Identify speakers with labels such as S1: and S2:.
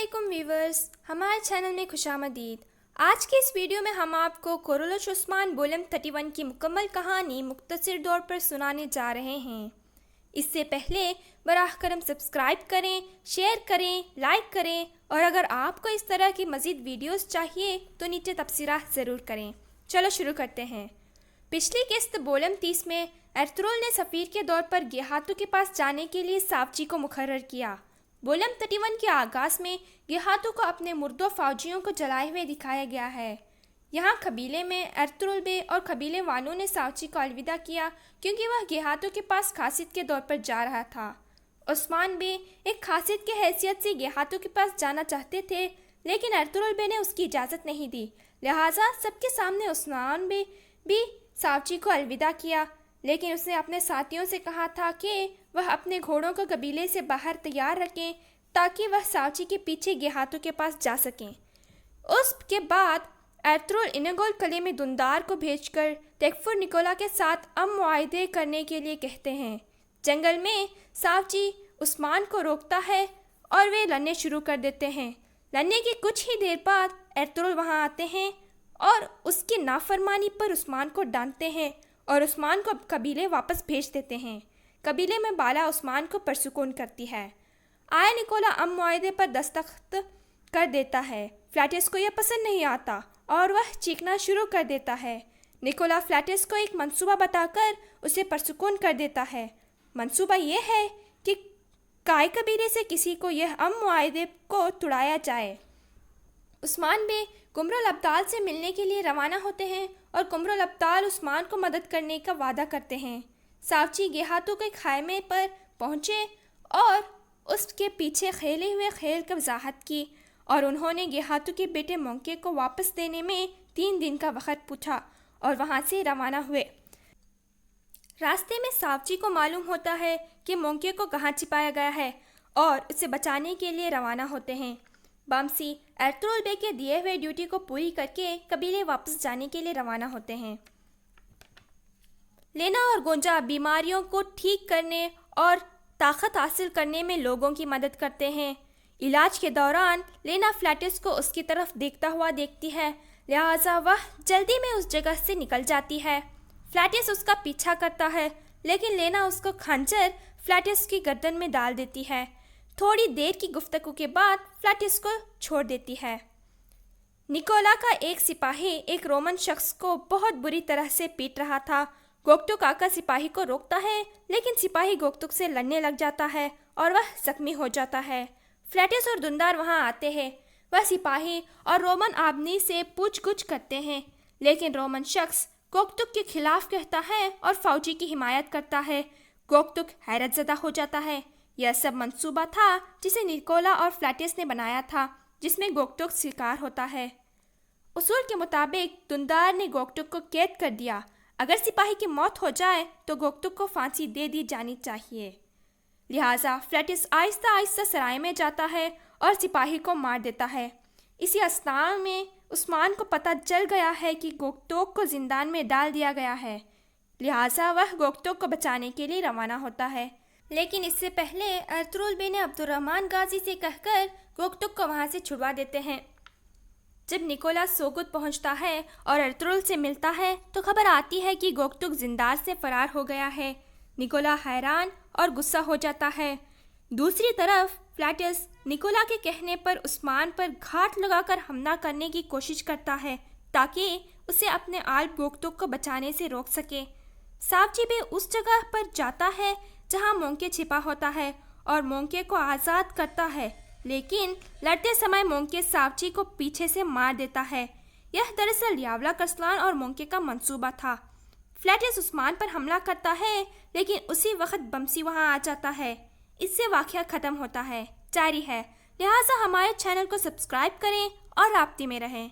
S1: علیکم ویورز، ہمارے چینل میں خوش آمدید۔ آج کے اس ویڈیو میں ہم آپ کو کورولوس عثمان بولم 31 کی مکمل کہانی مختصر طور پر سنانے جا رہے ہیں۔ اس سے پہلے براہ کرم سبسکرائب کریں، شیئر کریں، لائک کریں اور اگر آپ کو اس طرح کی مزید ویڈیوز چاہیے تو نیچے تبصرہ ضرور کریں۔ چلو شروع کرتے ہیں۔ پچھلی قسط بولم 30 میں ارطغرل نے سفیر کے طور پر گیہاتو کے پاس جانے کے لیے ساوچی کو مقرر کیا۔ بولم 31 کے آغاز میں گیہاتو کو اپنے مردوں فوجیوں کو جلائے ہوئے دکھایا گیا ہے۔ یہاں قبیلے میں ارطغرل بے اور قبیلے والوں نے ساوچی کو الوداع کیا کیونکہ وہ گیہاتو کے پاس خاصیت کے طور پر جا رہا تھا۔ عثمان بے ایک خاصیت کی حیثیت سے گیہاتو کے پاس جانا چاہتے تھے لیکن ارطغرل بے نے اس کی اجازت نہیں دی، لہٰذا سب کے سامنے عثمان بے بھی ساوچی کو الوداع کیا، لیکن اس نے اپنے ساتھیوں سے کہا تھا کہ وہ اپنے گھوڑوں کو قبیلے سے باہر تیار رکھیں تاکہ وہ ساوچی کے پیچھے گیہاتو کے پاس جا سکیں۔ اس کے بعد ارطغرل انگول قلعے میں دندار کو بھیج کر تیکفر نکولا کے ساتھ معاہدے کرنے کے لیے کہتے ہیں۔ جنگل میں ساوچی عثمان کو روکتا ہے اور وہ لڑنے شروع کر دیتے ہیں۔ لڑنے کی کچھ ہی دیر بعد ارطغرل وہاں آتے ہیں اور اس کی نافرمانی پر عثمان کو ڈانٹتے ہیں اور عثمان کو قبیلے واپس بھیج دیتے ہیں۔ قبیلے میں بالا عثمان کو پرسکون کرتی ہے۔ آیا نکولا معاہدے پر دستخط کر دیتا ہے۔ فلاٹس کو یہ پسند نہیں آتا اور وہ چیخنا شروع کر دیتا ہے۔ نکولا فلاٹس کو ایک منصوبہ بتا کر اسے پرسکون کر دیتا ہے۔ منصوبہ یہ ہے کہ کائی قبیلے سے کسی کو یہ معاہدے کو توڑایا جائے۔ عثمان بے قمر الابدال سے ملنے کے لیے روانہ ہوتے ہیں اور قمر الابدال عثمان کو مدد کرنے کا وعدہ کرتے ہیں۔ ساوچی گیہاتو کے خیمے پر پہنچے اور اس کے پیچھے کھیلے ہوئے کھیل کی وضاحت کی اور انہوں نے گیہاتو کے بیٹے مونکے کو واپس دینے میں 3 دن کا وقت پوچھا اور وہاں سے روانہ ہوئے۔ راستے میں ساوچی کو معلوم ہوتا ہے کہ مونکے کو کہاں چھپایا گیا ہے اور اسے بچانے کے لیے روانہ ہوتے ہیں۔ بامسی ارطغرل بے کے دیے ہوئے ڈیوٹی کو پوری کر کے قبیلے واپس جانے کے لیے روانہ ہوتے ہیں۔ لینا اور گونجا بیماریوں کو ٹھیک کرنے اور طاقت حاصل کرنے میں لوگوں کی مدد کرتے ہیں۔ علاج کے دوران لینا فلاٹس کو اس کی طرف دیکھتا ہوا دیکھتی ہے، لہٰذا وہ جلدی میں اس جگہ سے نکل جاتی ہے۔ فلاٹس اس کا پیچھا کرتا ہے لیکن لینا اس کو خنجر فلاٹس کی گردن میں ڈال دیتی ہے۔ تھوڑی دیر کی گفتگو کے بعد فلاٹس کو چھوڑ دیتی ہے۔ نکولا کا ایک سپاہی ایک رومن شخص کو بہت بری طرح سے پیٹ رہا تھا۔ گوکتک آ سپاہی کو روکتا ہے لیکن سپاہی گوکتک سے لڑنے لگ جاتا ہے اور وہ زخمی ہو جاتا ہے۔ فلاٹس اور دندار وہاں آتے ہیں۔ وہ سپاہی اور رومن آدمی سے پوچھ گچھ کرتے ہیں لیکن رومن شخص گوکتک کے خلاف کہتا ہے اور فوجی کی حمایت کرتا ہے۔ گوکتک حیرت زدہ ہو جاتا ہے۔ یہ سب منصوبہ تھا جسے نکولا اور فلاٹس نے بنایا تھا، جس میں گوکتک شکار ہوتا ہے۔ اصول کے مطابق دندار نے گوکتک کو قید کر دیا۔ اگر سپاہی کی موت ہو جائے تو گوکتک کو پھانسی دے دی جانی چاہیے، لہٰذا فلاٹس آہستہ آہستہ سرائے میں جاتا ہے اور سپاہی کو مار دیتا ہے۔ اسی اثناء میں عثمان کو پتہ چل گیا ہے کہ گوکتک کو زندان میں ڈال دیا گیا ہے، لہٰذا وہ گوکتک کو بچانے کے لیے روانہ ہوتا ہے، لیکن اس سے پہلے ارطغرل بے نے عبد الرحمن غازی سے کہہ کر گوکتک کو وہاں سے چھڑوا دیتے ہیں۔ جب نکولا سوگت پہنچتا ہے اور ارطغرل سے ملتا ہے تو خبر آتی ہے کہ گوکتک زندان سے فرار ہو گیا ہے۔ نکولا حیران اور غصہ ہو جاتا ہے۔ دوسری طرف فلاٹس نکولا کے کہنے پر عثمان پر گھاٹ لگا کر حملہ کرنے کی کوشش کرتا ہے تاکہ اسے اپنے آل گوکتک کو بچانے سے روک سکے۔ ساوچی بھی اس جگہ پر جاتا ہے جہاں مونکے چھپا ہوتا ہے اور مونکے کو آزاد کرتا ہے، لیکن لڑتے سمے مونکے ساوچی کو پیچھے سے مار دیتا ہے۔ یہ دراصل یاولا کسلان اور مونکے کا منصوبہ تھا۔ فلاٹس عثمان پر حملہ کرتا ہے لیکن اسی وقت بمسی وہاں آ جاتا ہے۔ اس سے واقعہ ختم ہوتا ہے، جاری ہے، لہٰذا ہمارے چینل کو سبسکرائب کریں اور رابطے میں رہیں۔